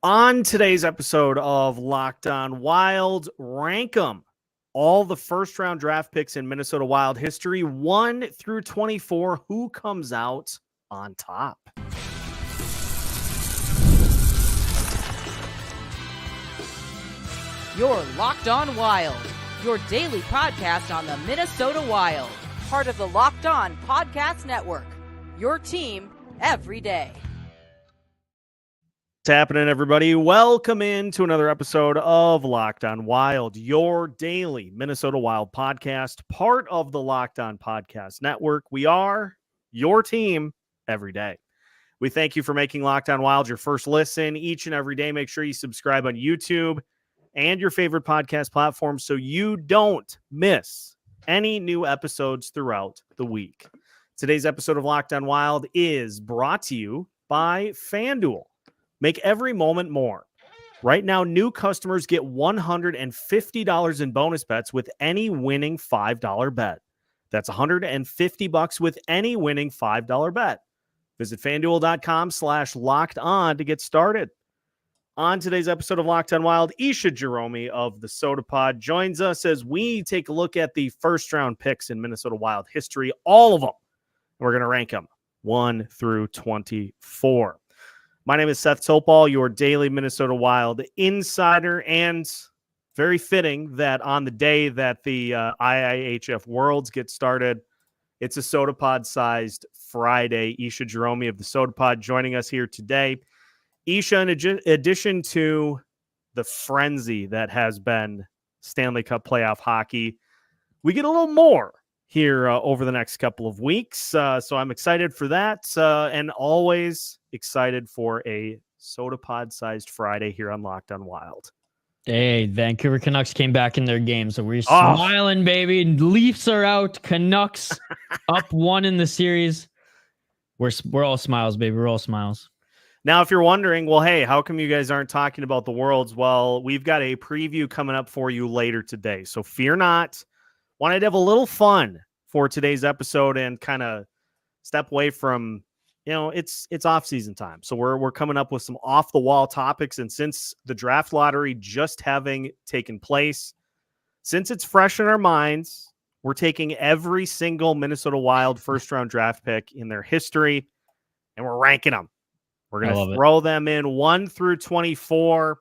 On today's episode of Locked On Wild, rank 'em. All the first-round draft picks in Minnesota Wild history, 1 through 24. Who comes out on top? You're Locked On Wild, your daily podcast on the Minnesota Wild. Part of the Locked On Podcast Network, your team every day. What's happening, everybody? Welcome into another episode of Locked On Wild, your daily Minnesota Wild podcast, part of the Locked On Podcast Network. We are your team every day. We thank you for making Locked On Wild your first listen each and every day. Make sure you subscribe on YouTube and your favorite podcast platform so you don't miss any new episodes throughout the week. Today's episode of Locked On Wild is brought to you by FanDuel. Make every moment more. Right now, new customers get $150 in bonus bets with any winning $5 bet. That's $150 with any winning $5 bet. Visit FanDuel.com/LockedOn to get started. On today's episode of Locked On Wild, Isha Jahromi of the Sota Pod joins us as we take a look at the first-round picks in Minnesota Wild history, all of them. We're going to rank them 1 through 24. My name is Seth Topal, your daily Minnesota Wild insider, and very fitting that on the day that the IIHF Worlds get started, it's a Sota Pod-sized Friday. Isha Jahromi of the Sota Pod joining us here today. Isha, in addition to the frenzy that has been Stanley Cup playoff hockey, we get a little more here over the next couple of weeks. So I'm excited for that and always excited for a Sota Pod-sized Friday here on Locked On Wild. Hey, Vancouver Canucks came back in their game, so we're smiling, baby. Leafs are out. Canucks up 1 in the series. We're all smiles, baby. We're all smiles. Now, if you're wondering, well, hey, how come you guys aren't talking about the Worlds? Well, we've got a preview coming up for you later today, so fear not. Wanted to have a little fun for today's episode and kind of step away from, it's off-season time. So we're coming up with some off-the-wall topics. And since the draft lottery just having taken place, since it's fresh in our minds, we're taking every single Minnesota Wild first-round draft pick in their history, and we're ranking them. We're going to throw them in 1 through 24.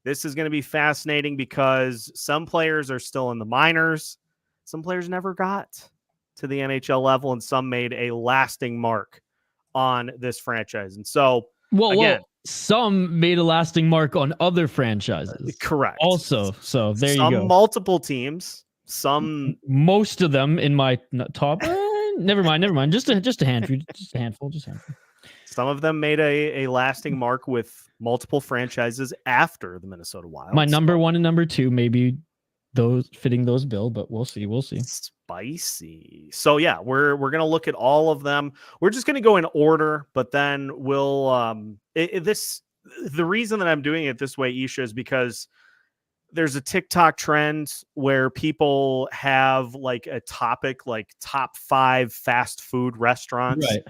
This is going to be fascinating because some players are still in the minors. Some players never got to the NHL level, and some made a lasting mark on this franchise. And so, some made a lasting mark on other franchises. Correct. Also, so there you go. Some multiple teams. Most of them in my top. Never mind. Just a handful. Just a handful. Some of them made a lasting mark with multiple franchises after the Minnesota Wild. My number 1 and number 2, maybe those fitting those bill, but we'll see. Spicy. So yeah, we're gonna look at all of them. We're just gonna go in order, but then we'll the reason that I'm doing it this way, Isha, is because there's a TikTok trend where people have like a topic like top 5 fast food restaurants, right?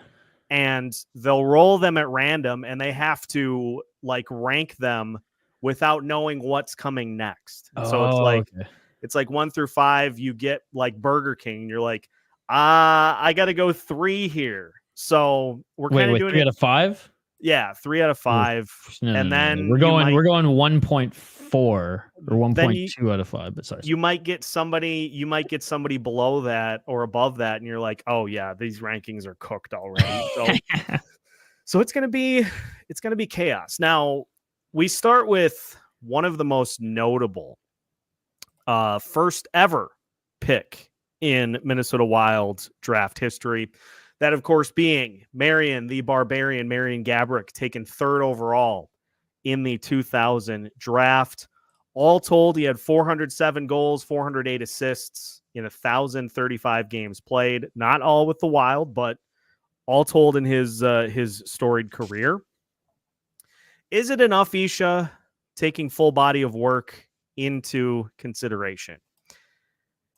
And they'll roll them at random, and they have to like rank them without knowing what's coming next. So it's like 1 through 5, you get like Burger King. You're like, I got to go 3 here. So we're kind of doing 3 out of 5. Yeah, 3 out of 5. Then we're going 1.4 or 1.2 out of 5. But sorry, you might get somebody below that or above that, and you're like, oh yeah, these rankings are cooked already. So it's gonna be chaos. Now, we start with one of the most notable first ever pick in Minnesota Wild draft history. That, of course, being Marian Gaborik, taken 3rd overall in the 2000 draft. All told, he had 407 goals, 408 assists in 1,035 games played. Not all with the Wild, but all told in his storied career. Is it enough, Isha, taking full body of work into consideration?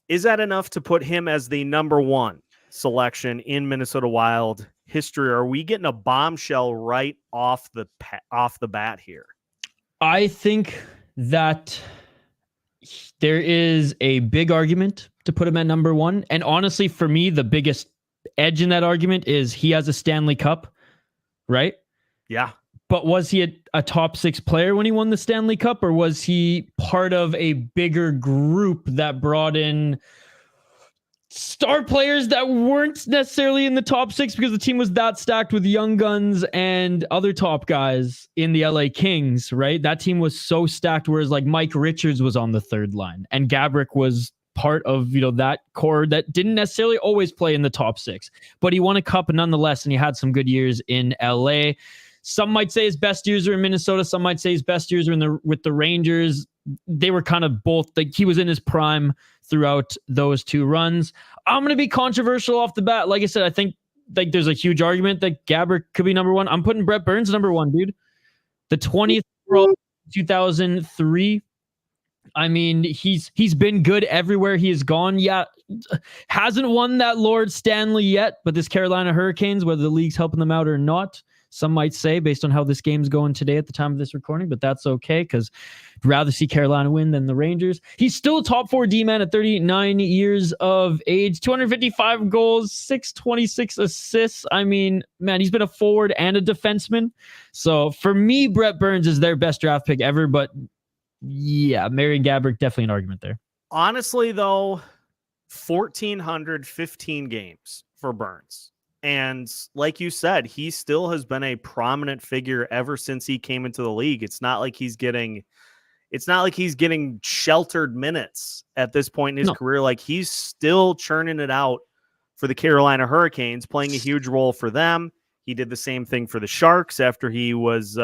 Is that enough to put him as the number 1 selection in Minnesota Wild history? Are we getting a bombshell right off the bat here? I think that there is a big argument to put him at number one. And honestly, for me, the biggest edge in that argument is he has a Stanley Cup, right? Yeah. But was he a top six player when he won the Stanley Cup, or was he part of a bigger group that brought in star players that weren't necessarily in the top six because the team was that stacked with young guns and other top guys in the LA Kings, right? That team was so stacked, whereas like Mike Richards was on the third line and Gaborik was part of, that core that didn't necessarily always play in the top six, but he won a cup nonetheless, and he had some good years in LA. Some might say his best years are in Minnesota. Some might say his best years are with the Rangers. They were kind of both, like, he was in his prime throughout those two runs. I'm going to be controversial off the bat. Like I said, I think like there's a huge argument that Gaborik could be number one. I'm putting Brent Burns number one, dude. The 20th overall, 2003. I mean, he's been good everywhere he has gone. Yeah, hasn't won that Lord Stanley yet, but this Carolina Hurricanes, whether the league's helping them out or not, some might say, based on how this game's going today at the time of this recording, but that's okay because I'd rather see Carolina win than the Rangers. He's still a top four D-man at 39 years of age, 255 goals, 626 assists. I mean, man, he's been a forward and a defenseman. So for me, Brent Burns is their best draft pick ever, but yeah, Marian Gaborik, definitely an argument there. Honestly, though, 1,415 games for Burns. And like you said, he still has been a prominent figure ever since he came into the league. It's not like he's getting sheltered minutes at this point in his career. Like, he's still churning it out for the Carolina Hurricanes, playing a huge role for them. He did the same thing for the Sharks after he was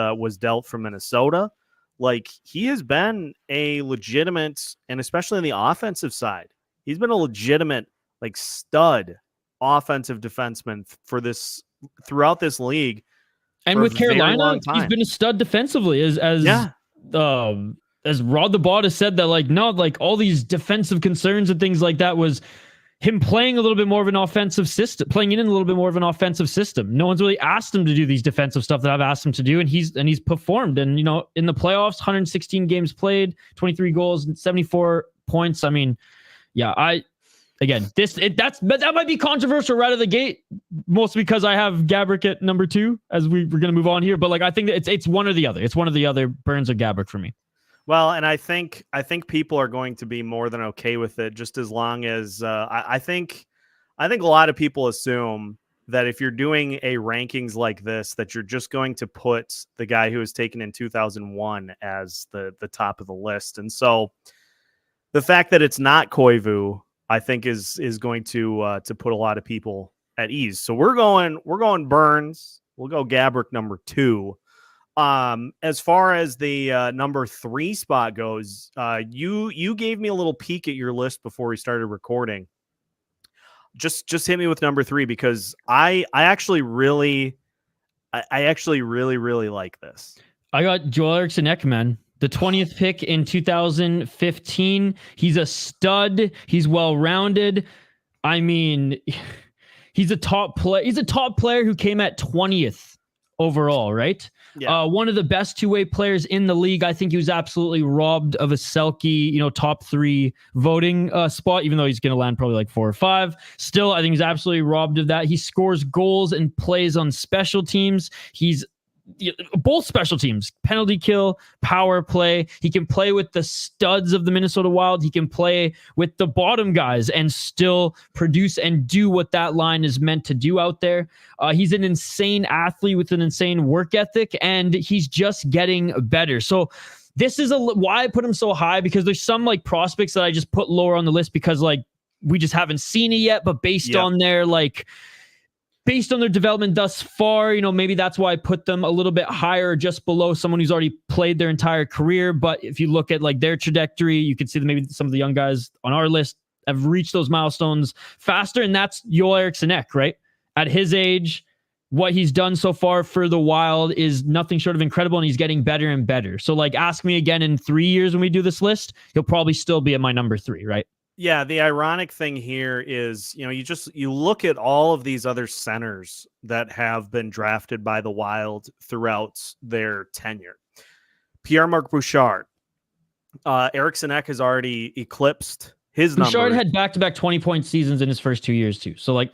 dealt from Minnesota. Like, he has been a legitimate, and especially on the offensive side, he's been a legitimate, like, stud offensive defenseman for this throughout this league. And with Carolina, he's been a stud defensively as Rod the Bot has said that, like, no, like all these defensive concerns and things like that was him playing a little bit more of an offensive system, playing in a little bit more of an offensive system. No one's really asked him to do these defensive stuff that I've asked him to do. And he's performed. And, in the playoffs, 116 games played, 23 goals, and 74 points. I mean, yeah, that might be controversial right out of the gate, mostly because I have Gaborik at number two as we're going to move on here. But like, I think that it's one or the other. It's one or the other, Burns or Gaborik for me. Well, and I think people are going to be more than okay with it, just as long as I think a lot of people assume that if you're doing a rankings like this, that you're just going to put the guy who was taken in 2001 as the top of the list. And so the fact that it's not Koivu, I think is going to put a lot of people at ease. So we're going Burns. We'll go Gaborik number two. As far as the number three spot goes, you gave me a little peek at your list before we started recording. Just hit me with number three, because I actually really like this. I got Joel Eriksson Ek, man. The 20th pick in 2015. He's a stud. He's well-rounded. I mean, he's a top player. He's a top player who came at 20th overall, right? Yeah. One of the best two-way players in the league. I think he was absolutely robbed of a Selke, top three voting spot, even though he's going to land probably like 4 or 5. Still, I think he's absolutely robbed of that. He scores goals and plays on special teams. He's both special teams, penalty kill, power play. He can play with the studs of the Minnesota Wild. He can play with the bottom guys and still produce and do what that line is meant to do out there. He's an insane athlete with an insane work ethic, and he's just getting better. So this is why I put him so high, because there's some like prospects that I just put lower on the list because like we just haven't seen it yet, but based on their development thus far, maybe that's why I put them a little bit higher, just below someone who's already played their entire career. But if you look at like their trajectory, you can see that maybe some of the young guys on our list have reached those milestones faster. And that's Joel Eriksson Ek, right? At his age, what he's done so far for the Wild is nothing short of incredible, and he's getting better and better. So like, ask me again in 3 years when we do this list, he'll probably still be at my number 3, right? Yeah, the ironic thing here is, you look at all of these other centers that have been drafted by the Wild throughout their tenure. Pierre-Marc Bouchard. Eriksson Ek has already eclipsed his numbers. Bouchard had back-to-back 20-point seasons in his first 2 years too. So like,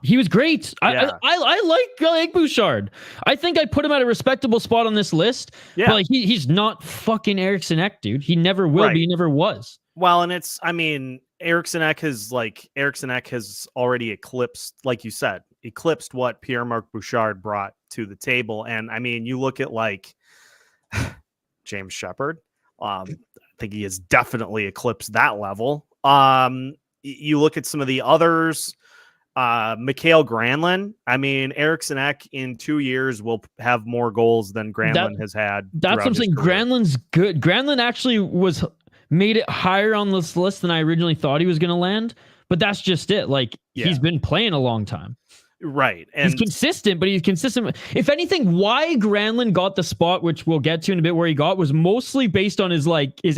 he was great. Yeah. I like Bouchard. I think I put him at a respectable spot on this list. Yeah. But like, he's not fucking Eriksson Ek, dude. He never will be. He never was. Well, and Eriksson Ek has already eclipsed, like you said, what Pierre-Marc Bouchard brought to the table. And I mean, you look at like James Shepherd. I think he has definitely eclipsed that level. You look at some of the others, Mikael Granlund. I mean, Eriksson Ek in 2 years will have more goals than Granlund has had. That's what I'm saying. Granlund's good. Granlund actually made it higher on this list than I originally thought he was going to land. But that's just it. Like, he's been playing a long time. Right. And he's consistent, but he's consistent. If anything, why Granlund got the spot, which we'll get to in a bit where he got, was mostly based on his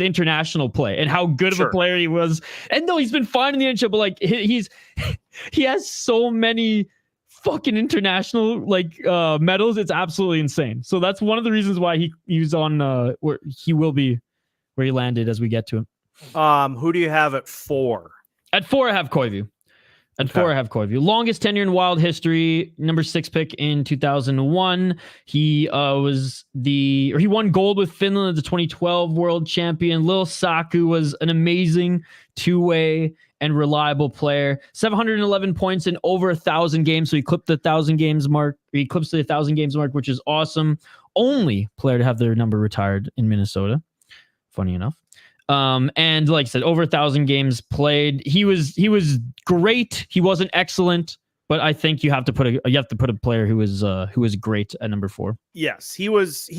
international play and how good of a player he was. And though he's been fine in the NHL, but like he has so many fucking international medals. It's absolutely insane. So that's one of the reasons why he's on where he will be, where he landed as we get to him. Who do you have at 4? At 4, I have Koivu. At 4, I have Koivu. Longest tenure in Wild history, number 6 pick in 2001. He won gold with Finland as the 2012 world champion. Lil Saku was an amazing two-way and reliable player. 711 points in over 1,000 games. So he eclipsed the 1,000 games mark, which is awesome. Only player to have their number retired in Minnesota. Funny enough. And like I said, over 1,000 games played. He was great. He wasn't excellent, but I think you have to put a player who was great at number 4. Yes, he was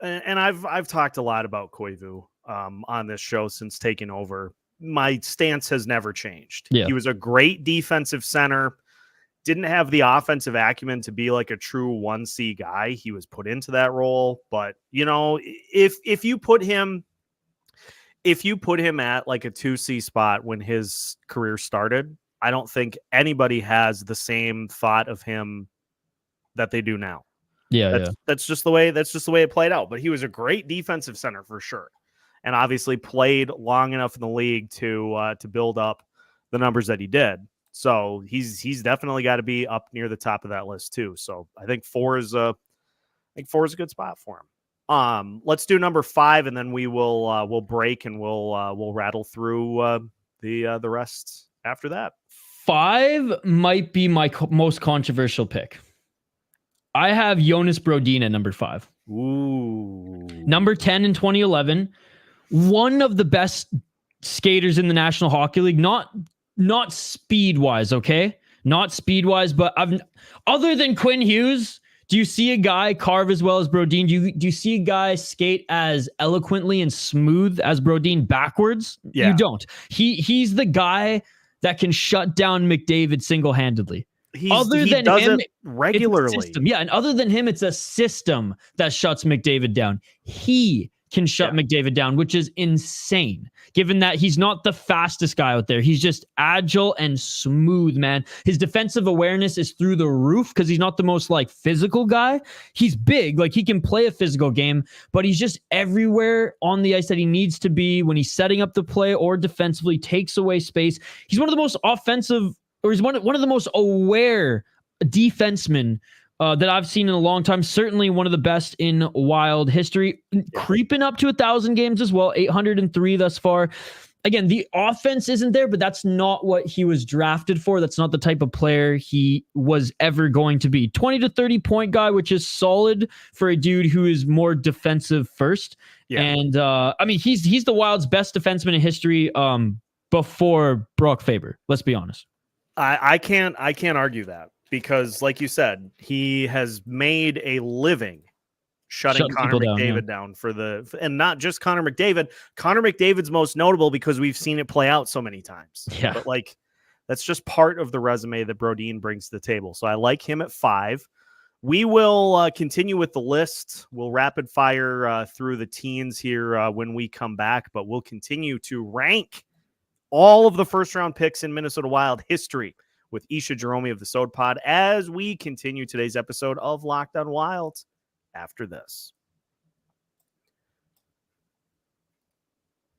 and I've talked a lot about Koivu on this show since taking over. My stance has never changed. Yeah. He was a great defensive center. Didn't have the offensive acumen to be like a true 1C guy. He was put into that role, but if you put him at like a 2C spot when his career started, I don't think anybody has the same thought of him that they do now. That's just the way it played out. But he was a great defensive center for sure, and obviously played long enough in the league to build up the numbers that he did. So he's definitely got to be up near the top of that list too. So I think 4 is a good spot for him. Let's do number 5, and then we'll break and we'll rattle through the rest after that. 5 might be my most controversial pick. I have Jonas Brodin at number 5. Ooh. Number 10 in 2011. One of the best skaters in the National Hockey League. Not speed wise, okay? Not speed wise, but other than Quinn Hughes. Do you see a guy carve as well as Brodin? Do you see a guy skate as eloquently and smooth as Brodin backwards? Yeah. You don't. He's the guy that can shut down McDavid single-handedly. He does it regularly. And other than him, it's a system that shuts McDavid down. He can shut McDavid down, which is insane, given that he's not the fastest guy out there. He's just agile and smooth, man. His defensive awareness is through the roof because he's not the most physical guy. He's big, he can play a physical game, but he's just everywhere on the ice that he needs to be when he's setting up the play or defensively, takes away space. He's one of the most offensive, or he's one of the most aware defensemen that I've seen in a long time. Certainly one of the best in Wild history. Creeping up to 1,000 games as well. 803 thus far. Again, the offense isn't there, but that's not what he was drafted for. That's not the type of player he was ever going to be. 20 to 30 point guy, which is solid for a dude who is more defensive first. Yeah. And he's the Wild's best defenseman in history before Brock Faber. Let's be honest. I can't argue that. Because, like you said, he has made a living shutting Connor McDavid down and not just Connor McDavid. Connor McDavid's most notable because we've seen it play out so many times. Yeah. But that's just part of the resume that Brodin brings to the table. So I like him at 5. We will continue with the list. We'll rapid fire through the teens here when we come back, but we'll continue to rank all of the first round picks in Minnesota Wild history with Isha Jahromi of the Sota Pod as we continue today's episode of Locked On Wild after this.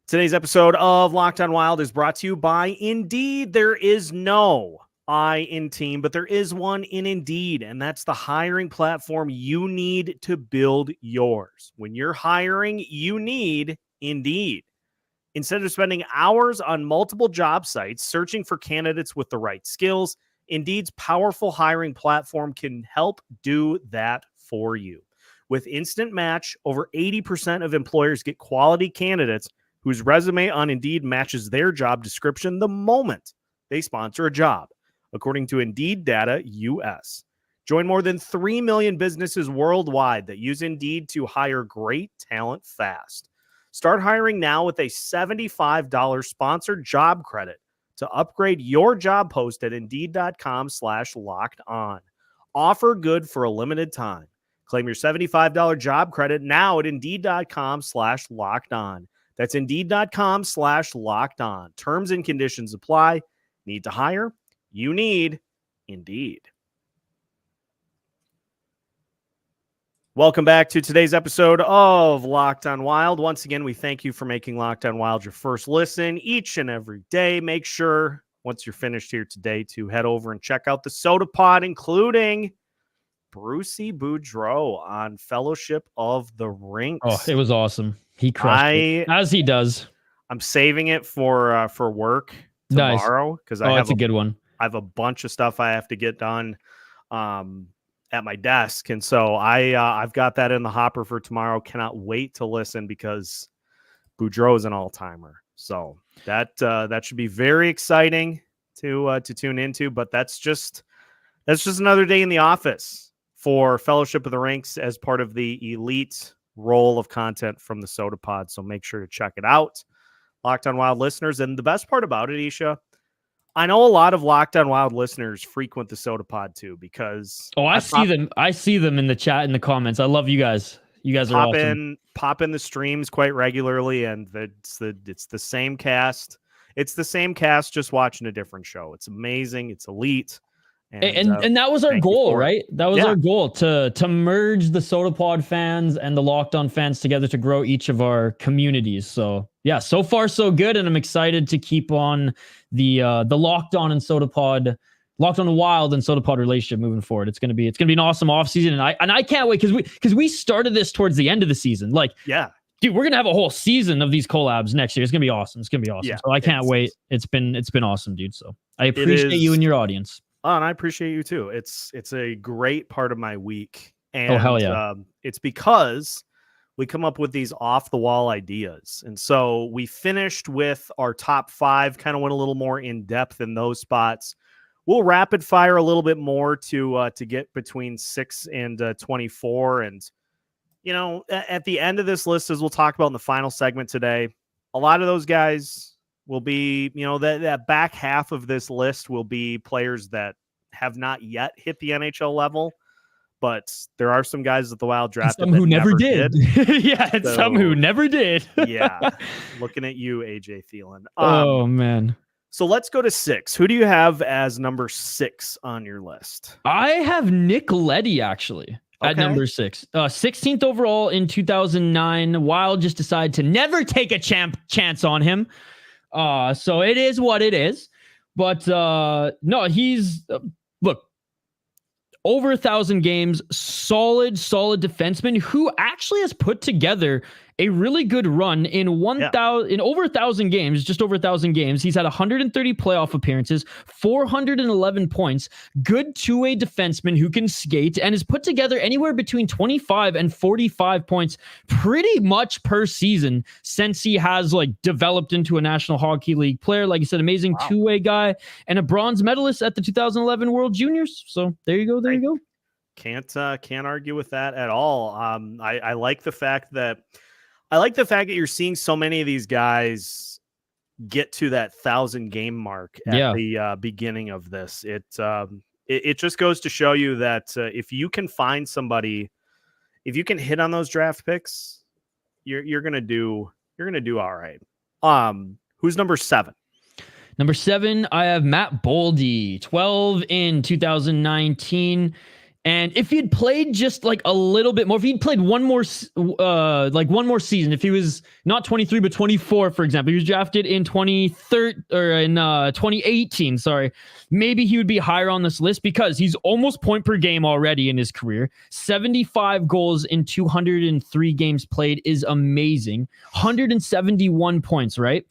Today's episode of Locked On Wild is brought to you by Indeed. There is no I in team, but there is one in Indeed, and that's the hiring platform you need to build yours. When you're hiring, you need Indeed. Instead of spending hours on multiple job sites searching for candidates with the right skills, Indeed's powerful hiring platform can help do that for you. With Instant Match, over 80% of employers get quality candidates whose resume on Indeed matches their job description the moment they sponsor a job, according to Indeed Data US. Join more than 3 million businesses worldwide that use Indeed to hire great talent fast. Start hiring now with a $75 sponsored job credit to upgrade your job post at Indeed.com/locked on. Offer good for a limited time. Claim your $75 job credit now at Indeed.com/locked on. That's Indeed.com/locked on. Terms and conditions apply. Need to hire? You need Indeed. Welcome back to today's episode of Locked On Wild. Once again, we thank you for making Locked On Wild your first listen each and every day. Make sure, once you're finished here today, to head over and check out the Sota Pod, including Brucey Boudreau on Fellowship of the Rinks. Oh, it was awesome. He crushed it, as he does. I'm saving it for work tomorrow because that's a good one. I have a bunch of stuff I have to get done at my desk, and so I've got that in the hopper for tomorrow. Cannot wait to listen because Boudreau is an all-timer. So that should be very exciting to tune into. But that's just another day in the office for Fellowship of the Rinks as part of the elite roll of content from the Sota Pod. So make sure to check it out, Locked On Wild listeners. And the best part about it, Isha, I know a lot of Locked On Wild listeners frequent the Sota Pod too, because I see them. I see them in the chat, in the comments. I love you guys. You guys are awesome. Pop in the streams quite regularly, and it's the same cast. It's the same cast, just watching a different show. It's amazing. It's elite. And that was our goal, right? That was our goal, to merge the Sota Pod fans and the Locked On fans together to grow each of our communities. So yeah, so far so good, and I'm excited to keep on the Locked On and Sota Pod, Locked On Wild and Sota Pod relationship moving forward. It's gonna be an awesome offseason, and I can't wait because we started this towards the end of the season. Like, yeah, dude, we're gonna have a whole season of these collabs next year. It's gonna be awesome. Yeah, so I can't wait. It's been awesome, dude. So I appreciate you and your audience. Oh, and I appreciate you too. It's a great part of my week. And hell yeah. It's because we come up with these off the wall ideas. And so we finished with our top 5, kind of went a little more in depth in those spots. We'll rapid fire a little bit more to get between 6 and 24. And, at the end of this list, as we'll talk about in the final segment today, a lot of those guys will be, that back half of this list will be players that have not yet hit the NHL level, but there are some guys that the Wild drafted some who never did. Yeah, so, some who never did. Yeah, looking at you, AJ Thielen. Oh man. So let's go to 6. Who do you have as number 6 on your list? I have Nick Leddy actually. At number 6, 16th overall in 2009. Wild just decided to never take a chance on him. So it is what it is, but no, he's look, over 1,000 games, solid defenseman who actually has put together a really good run in over 1,000 games, just over 1,000 games. He's had 130 playoff appearances, 411 points, good two-way defenseman who can skate, and has put together anywhere between 25 and 45 points pretty much per season since he has developed into a National Hockey League player. Like I said, amazing two-way guy and a bronze medalist at the 2011 World Juniors. So there you go. Can't argue with that at all. I like the fact that you're seeing so many of these guys get to that 1,000 game mark at the beginning of this. It just goes to show you that if you can find somebody, if you can hit on those draft picks, you're gonna do all right. Who's number 7? Number 7, I have Matt Boldy, 12 in 2019. And if he had played just like a little bit more, if he'd played one more season, if he was not 23 but 24, for example, he was drafted in 2018. Sorry, maybe he would be higher on this list because he's almost point per game already in his career. 75 goals in 203 games played is amazing. 171 points, right?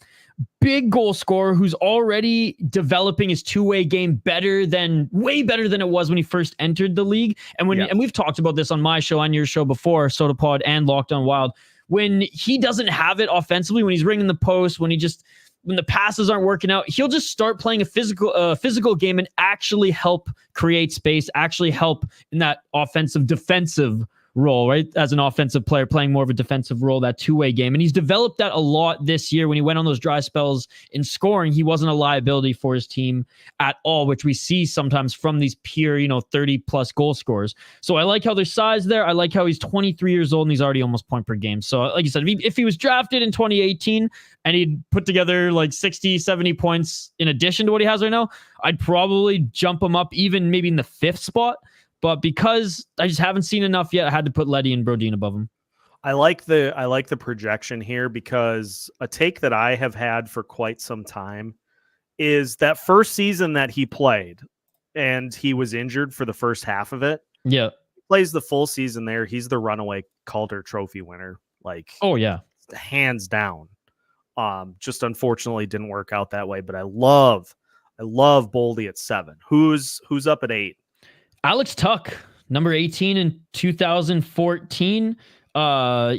Big goal scorer who's already developing his two-way game way better than it was when he first entered the league. And and we've talked about this on my show, on your show before, Sota Pod and Locked On Wild. When he doesn't have it offensively, when he's ringing the post, when the passes aren't working out, he'll just start playing a physical game and actually help create space, actually help in that defensive role, right? As an offensive player, playing more of a defensive role, that two-way game. And he's developed that a lot this year. When he went on those dry spells in scoring, he wasn't a liability for his team at all, which we see sometimes from these pure, 30-plus goal scorers. So I like how there's size there. I like how he's 23 years old and he's already almost point per game. So like you said, if he was drafted in 2018 and he'd put together like 60, 70 points in addition to what he has right now, I'd probably jump him up even maybe in the 5th spot. But because I just haven't seen enough yet, I had to put Leddy and Brodin above him. I like the projection here because a take that I have had for quite some time is that first season that he played and he was injured for the first half of it. Yeah. He plays the full season there. He's the runaway Calder Trophy winner. Like, oh yeah, hands down. Just unfortunately didn't work out that way, but I love Boldy at 7. Who's up at 8? Alex Tuch, number 18 in 2014.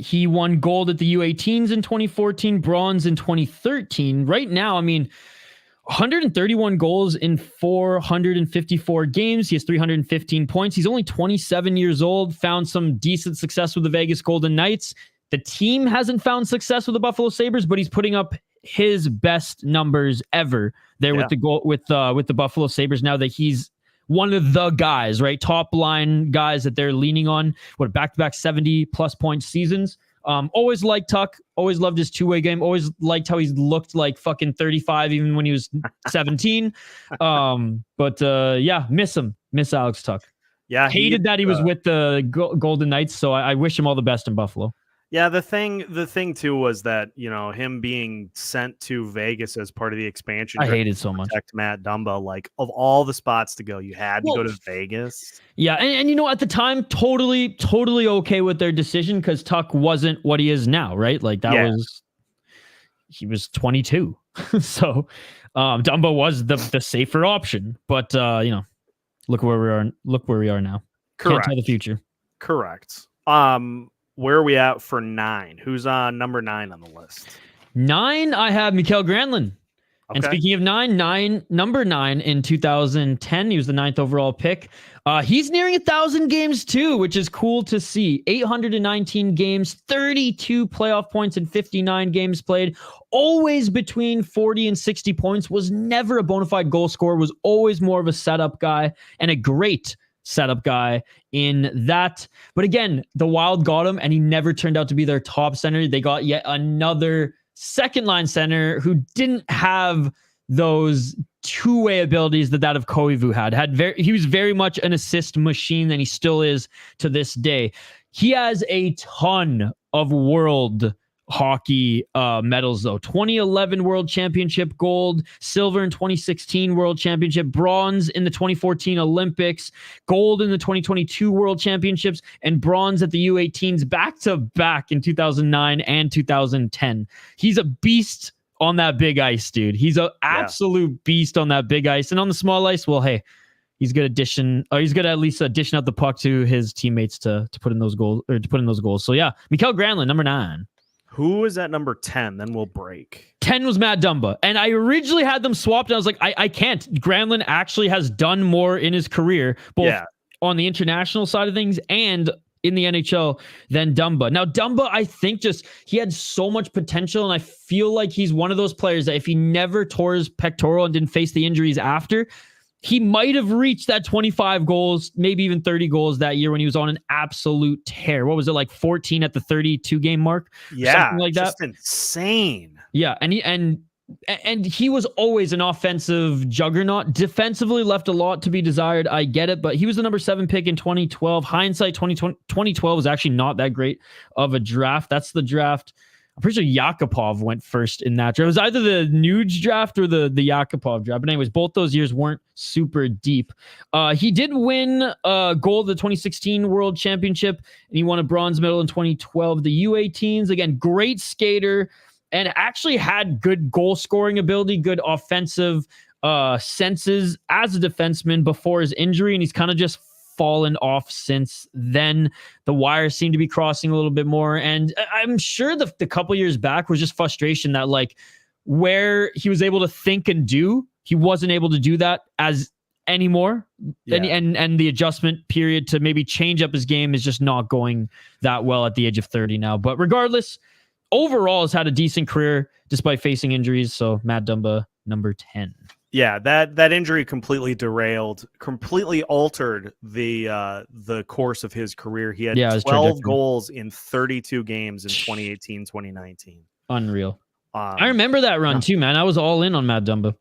He won gold at the U18s in 2014, bronze in 2013. Right now, 131 goals in 454 games. He has 315 points. He's only 27 years old, found some decent success with the Vegas Golden Knights. The team hasn't found success with the Buffalo Sabres, but he's putting up his best numbers ever there with the Buffalo Sabres now that he's one of the guys, right? Top line guys that they're leaning on. Back-to-back 70-plus point seasons. Always liked Tuch. Always loved his two-way game. Always liked how he looked like fucking 35 even when he was 17. Miss him. Miss Alex Tuch. Yeah, hated that he was with the Golden Knights, so I wish him all the best in Buffalo. Yeah, the thing too was that, him being sent to Vegas as part of the expansion. I hated so much. Protect Matt Dumba, like of all the spots to go, you had to go to Vegas. Yeah, and at the time, totally okay with their decision because Tuch wasn't what he is now, right? Like he was 22, so Dumba was the safer option. But look where we are. Look where we are now. Correct. Can't tell the future. Correct. Where are we at for 9? Who's on number 9 on the list? 9, I have Mikael Granlund. Okay. And speaking of number 9 in 2010, he was the 9th overall pick. He's nearing 1,000 games too, which is cool to see. 819 games, 32 playoff points in 59 games played. Always between 40 and 60 points. Was never a bona fide goal scorer. Was always more of a setup guy and a great setup guy in that. But again, the Wild got him and he never turned out to be their top center. They got yet another second line center who didn't have those two-way abilities that of Koivu had. He was very much an assist machine, and he still is to this day. He has a ton of world hockey medals though. 2011 World Championship gold, silver in 2016 World Championship, bronze in the 2014 Olympics, gold in the 2022 World Championships, and bronze at the U18s back to back in 2009 and 2010. He's a beast on that big ice, dude. He's an absolute beast on that big ice. And on the small ice, well, hey, he's good to at least addition out the puck to his teammates to put in those goals. So yeah, Mikael Granlund, number 9. Who is at number 10? Then we'll break. 10 was Matt Dumba. And I originally had them swapped. And I was like, I can't. Granlund actually has done more in his career, both on the international side of things and in the NHL than Dumba. Now, Dumba, I think he had so much potential. And I feel like he's one of those players that if he never tore his pectoral and didn't face the injuries after, he might have reached that 25 goals, maybe even 30 goals that year when he was on an absolute tear. What was it, like 14 at the 32 game mark? Yeah, something like that. Just insane. Yeah, and And he was always an offensive juggernaut. Defensively left a lot to be desired. I get it, but he was the number 7 pick in 2012. Hindsight, 2012 was actually not that great of a draft. That's the draft. I'm pretty sure Yakupov went first in that draft. It was either the Nuge draft or the Yakupov draft. But anyways, both those years weren't super deep. He did win gold at the 2016 World Championship, and he won a bronze medal in 2012. The U18s, again, great skater, and actually had good goal scoring ability, good offensive senses as a defenseman before his injury, and he's kind of just fallen off since then. The wires seem to be crossing a little bit more, and I'm sure the couple years back was just frustration that like where he was able to think and do, he wasn't able to do that as anymore. Yeah. And the adjustment period to maybe change up his game is just not going that well at the age of 30 now. But regardless, overall has had a decent career despite facing injuries. So Matt Dumba, number 10. Yeah, that injury completely altered the course of his career. He had 12 goals in 32 games in 2018, 2019. Unreal. I remember that run too, man. I was all in on Matt Dumba.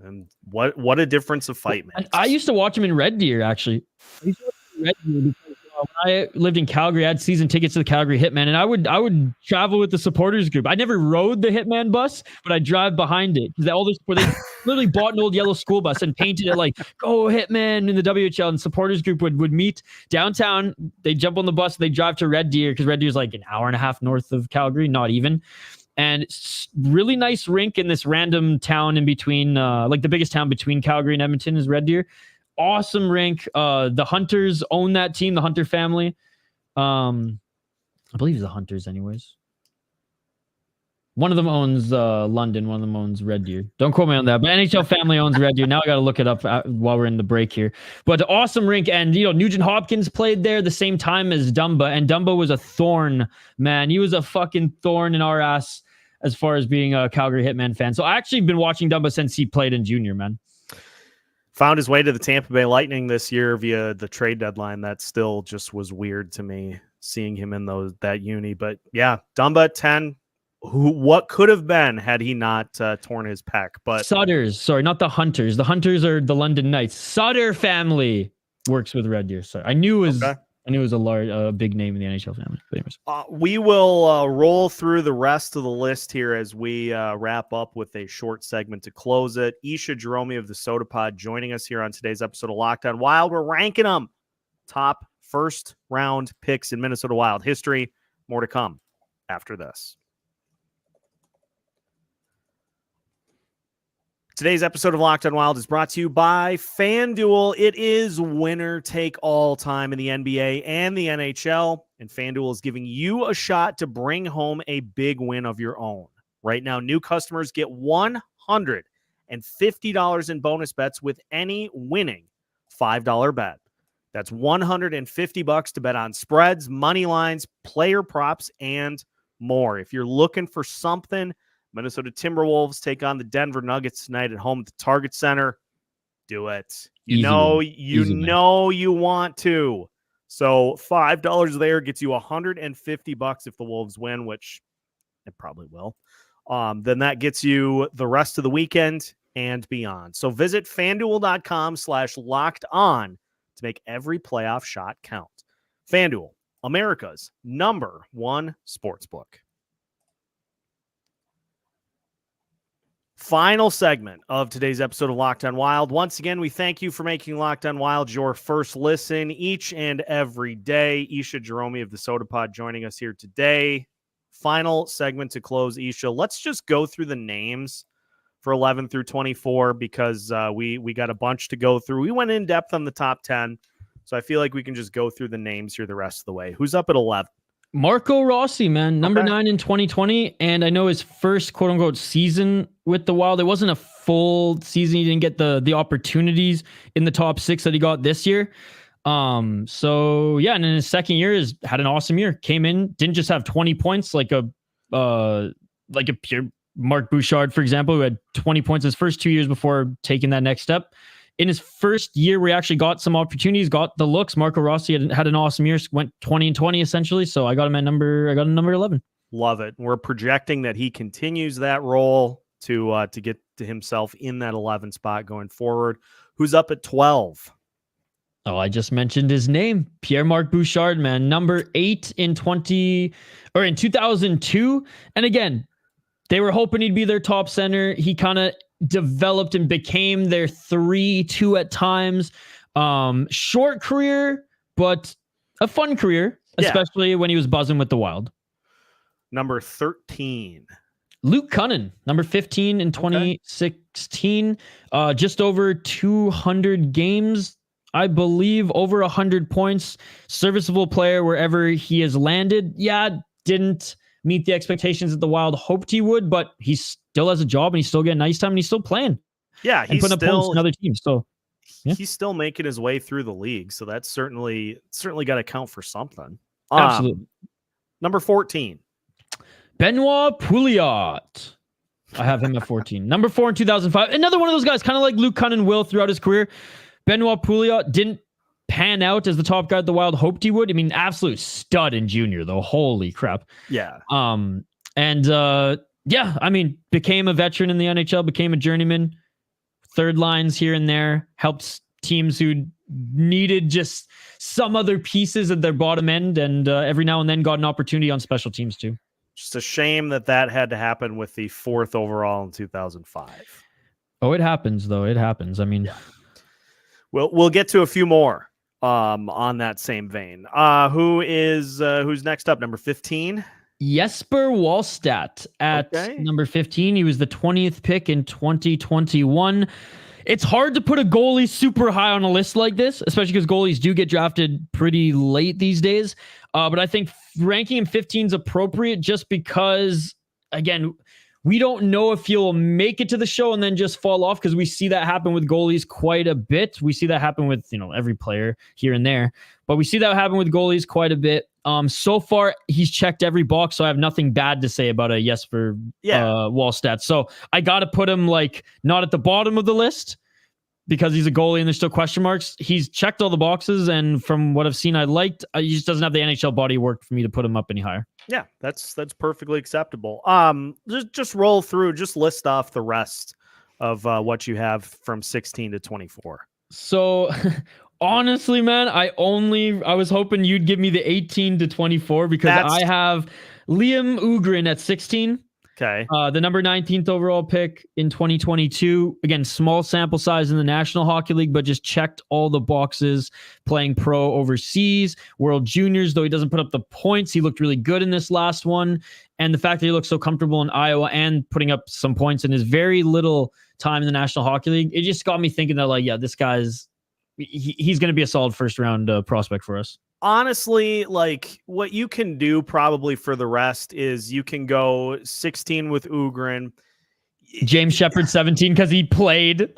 And what a difference a fight makes. I used to watch him in Red Deer, actually. I used to watch him in Red Deer because when I lived in Calgary, I had season tickets to the Calgary Hitman, and I would travel with the supporters group. I never rode the Hitman bus, but I drive behind it. They literally bought an old yellow school bus and painted it like "Go Hitman" in the WHL, and supporters group would meet downtown. They jump on the bus, they drive to Red Deer because Red Deer is like an hour and a half north of Calgary, not even. And really nice rink in this random town in between, like the biggest town between Calgary and Edmonton is Red Deer. Awesome rink. The Hunters own that team, the Hunter family. I believe it's the Hunters anyways. One of them owns London, one of them owns Red Deer. Don't quote me on that, but NHL family owns Red Deer. Now I got to look it up while we're in the break here. But awesome rink, and Nugent Hopkins played there the same time as Dumba, and Dumba was a thorn, man. He was a fucking thorn in our ass as far as being a Calgary Hitman fan. So I actually been watching Dumba since he played in junior, man. Found his way to the Tampa Bay Lightning this year via the trade deadline. That still just was weird to me, seeing him in that uni. But yeah, Dumba 10. What could have been had he not torn his pec? But Sutters, sorry, not the Hunters. The Hunters are the London Knights. Sutter family works with Red Deer. Sorry, I knew it was a big name in the NHL family. But anyways. We will roll through the rest of the list here as we wrap up with a short segment to close it. Isha Jahromi of the Sota Pod joining us here on today's episode of Locked On Wild. We're ranking them top first round picks in Minnesota Wild history. More to come after this. Today's episode of Locked On Wild is brought to you by FanDuel. It is winner take all time in the NBA and the NHL, and FanDuel is giving you a shot to bring home a big win of your own. Right now, new customers get $150 in bonus bets with any winning $5 bet. That's $150 to bet on spreads, money lines, player props, and more. If you're looking for something, Minnesota Timberwolves take on the Denver Nuggets tonight at home at the Target Center. Do it. You know you want to. So $5 there gets you $150 if the Wolves win, which it probably will. Then that gets you the rest of the weekend and beyond. So visit FanDuel.com/LockedOn to make every playoff shot count. FanDuel, America's #1 sportsbook. Final segment of today's episode of Locked On Wild. Once again, we thank you for making Locked On Wild your first listen each and every day. Isha Jahromi of the Sota Pod joining us here today. Final segment to close, Isha. Let's just go through the names for 11 through 24 because we got a bunch to go through. We went in depth on the top 10, so I feel like we can just go through the names here the rest of the way. Who's up at 11? Marco Rossi, man, number 9 in 2020. And I know his first quote unquote season with the Wild, it wasn't a full season. He didn't get the opportunities in the top 6 that he got this year. So yeah. And in his second year had an awesome year, came in, didn't just have 20 points like a pure Marc Bouchard, for example, who had 20 points his first 2 years before taking that next step. In his first year, we actually got some opportunities, got the looks. Marco Rossi had an awesome year, went 20-20 essentially. So I got him at number 11. Love it. We're projecting that he continues that role to get to himself in that 11 spot going forward. Who's up at 12? Oh, I just mentioned his name, Pierre-Marc Bouchard, man, number 8 in 2002. And again, they were hoping he'd be their top center. He kind of developed and became their 3-2 at times. Short career, but a fun career, especially when he was buzzing with the Wild. Number 13. Luke Cunnin, number 15 in 2016. Just over 200 games, I believe, over 100 points. Serviceable player wherever he has landed. Yeah, didn't meet the expectations that the Wild hoped he would, but he still has a job and he's still getting ice time and he's still playing. Yeah, he's putting up points in other teams. So he's still making his way through the league. So that's certainly got to count for something. Absolutely. Number 14. Benoit Pouliot. I have him at 14. Number 4 in 2005. Another one of those guys, kind of like Luke Cunnin will throughout his career. Benoit Pouliot didn't pan out as the top guy the Wild hoped he would. I mean, absolute stud in junior, though. Holy crap. Yeah. I mean, became a veteran in the NHL, became a journeyman, third lines here and there, helps teams who needed just some other pieces at their bottom end, and every now and then got an opportunity on special teams too. Just a shame that had to happen with the 4th overall in 2005. Oh, it happens, though. It happens. I mean... We'll get to a few more on that same vein. Who's next up? Number 15? Jesper Wallstedt at number 15. He was the 20th pick in 2021. It's hard to put a goalie super high on a list like this, especially because goalies do get drafted pretty late these days. But I think ranking him 15 is appropriate just because, again, we don't know if he'll make it to the show and then just fall off, because we see that happen with goalies quite a bit. We see that happen with, every player here and there, but we see that happen with goalies quite a bit. So far he's checked every box, so I have nothing bad to say about a Jesper Wallstedt. So I got to put him not at the bottom of the list because he's a goalie and there's still question marks. He's checked all the boxes, and from what I've seen, I liked. He just doesn't have the NHL body work for me to put him up any higher. Yeah, that's perfectly acceptable. Just roll through, just list off the rest of what you have from 16 to 24. So honestly, man, I was hoping you'd give me the 18 to 24 because I have Liam Ugrin at 16. Okay. The number 19th overall pick in 2022. Again, small sample size in the National Hockey League, but just checked all the boxes. Playing pro overseas, World Juniors, though he doesn't put up the points, he looked really good in this last one. And the fact that he looked so comfortable in Iowa and putting up some points in his very little time in the National Hockey League, it just got me thinking that, this guy's he's going to be a solid first round prospect for us. Honestly, what you can do probably for the rest is you can go 16 with Ugrin. James Shepard 17 because he played.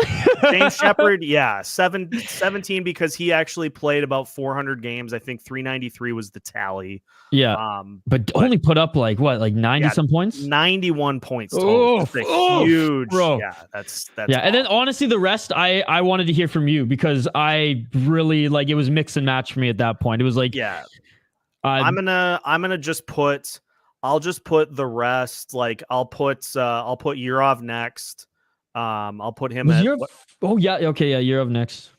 James Shepard, 17 because he actually played about 400 games. I think 393 was the tally. Yeah, but only put up 90 some points. 91 points. Total. Huge, bro. Yeah, that's yeah. Awesome. And then honestly, the rest I wanted to hear from you because I really it was mix and match for me at that point. It was I'm gonna just put. I'll just put the rest. I'll put Yurov next. I'll put him at. Yurov next.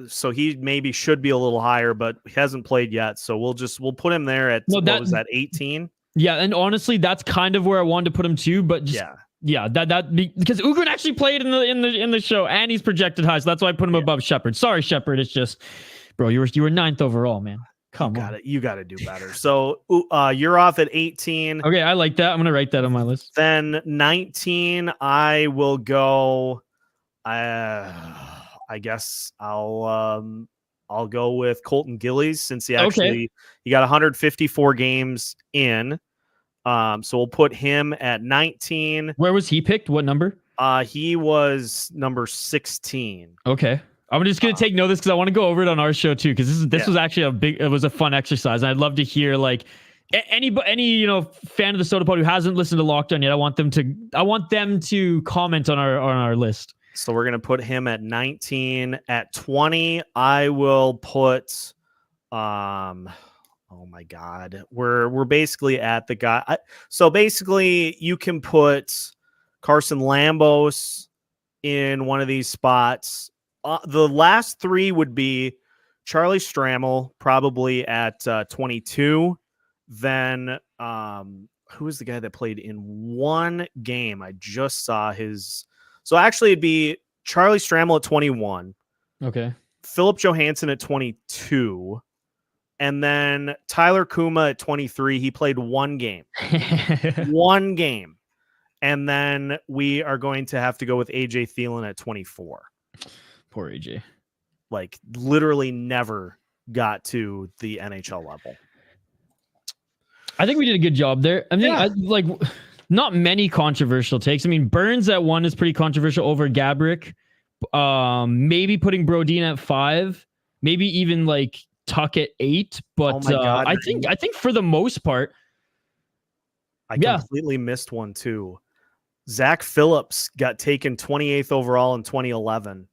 So he maybe should be a little higher, but he hasn't played yet. So we'll put him there at what was that 18? Yeah, and honestly, that's kind of where I wanted to put him too. But because Ugrin actually played in the show and he's projected high, so that's why I put him above Shepard. Sorry, Shepard. It's just, bro, you were 9th overall, man. You got to do better. So you're off at 18. Okay, I like that. I'm gonna write that on my list. Then 19, I will go. I guess I'll go with Colton Gillies since he got 154 games in. So we'll put him at 19. Where was he picked? What number? He was number 16. Okay. I'm just going to take note of this because I want to go over it on our show too. Because this was actually it was a fun exercise. And I'd love to hear any fan of the Sota Pod who hasn't listened to Locked On yet. I want them to comment on our list. So we're going to put him at 19. At 20, I will put, oh my God, we're basically at the guy. So basically you can put Carson Lambos in one of these spots. The last three would be Charlie Stramel, probably at 22. Then who is the guy that played in one game? I just saw his. So actually, it'd be Charlie Stramel at 21. Okay. Philip Johansson at 22. And then Tyler Kuma at 23. He played one game. One game. And then we are going to have to go with AJ Thielen at 24. Poor AJ. Like, literally never got to the NHL level. I think we did a good job there. I mean, not many controversial takes. I mean, Burns at 1 is pretty controversial over Gaborik. Maybe putting Brodin at 5. Maybe even like Tuck at 8. But God, I think for the most part, I completely missed one too. Zach Phillips got taken 28th overall in 2011.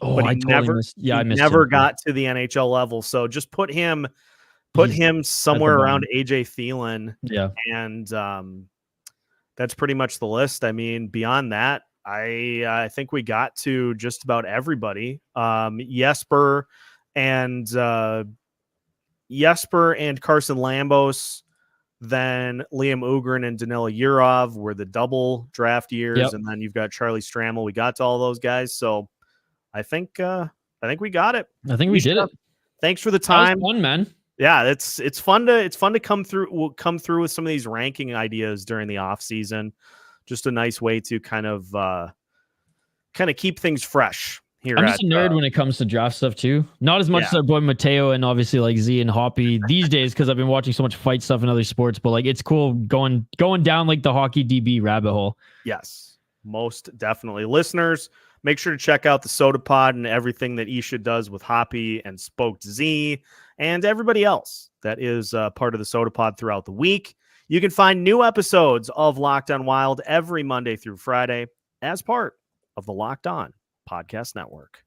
Oh, but I missed. Yeah, I missed. Never got to the NHL level. So just put him somewhere around AJ Thielen. Yeah, and that's pretty much the list. I mean, beyond that, I think we got to just about everybody. Jesper and Carson Lambos. Then Liam Ugrin and Danila Yurov were the double draft years. Yep. And then you've got Charlie Stramel. We got to all those guys. So I think we got it. I think we did it. Thanks for the time. That was fun, man. Yeah, it's fun to come through with some of these ranking ideas during the off season. Just a nice way to kind of keep things fresh. I'm just a nerd when it comes to draft stuff too. Not as much as our boy Mateo and obviously like Z and Hoppy these days because I've been watching so much fight stuff in other sports. But like it's cool going down like the hockey DB rabbit hole. Yes, most definitely. Listeners, make sure to check out the Sota Pod and everything that Isha does with Hoppy and Spoked Z and everybody else that is part of the Sota Pod throughout the week. You can find new episodes of Locked On Wild every Monday through Friday as part of the Locked On Podcast Network.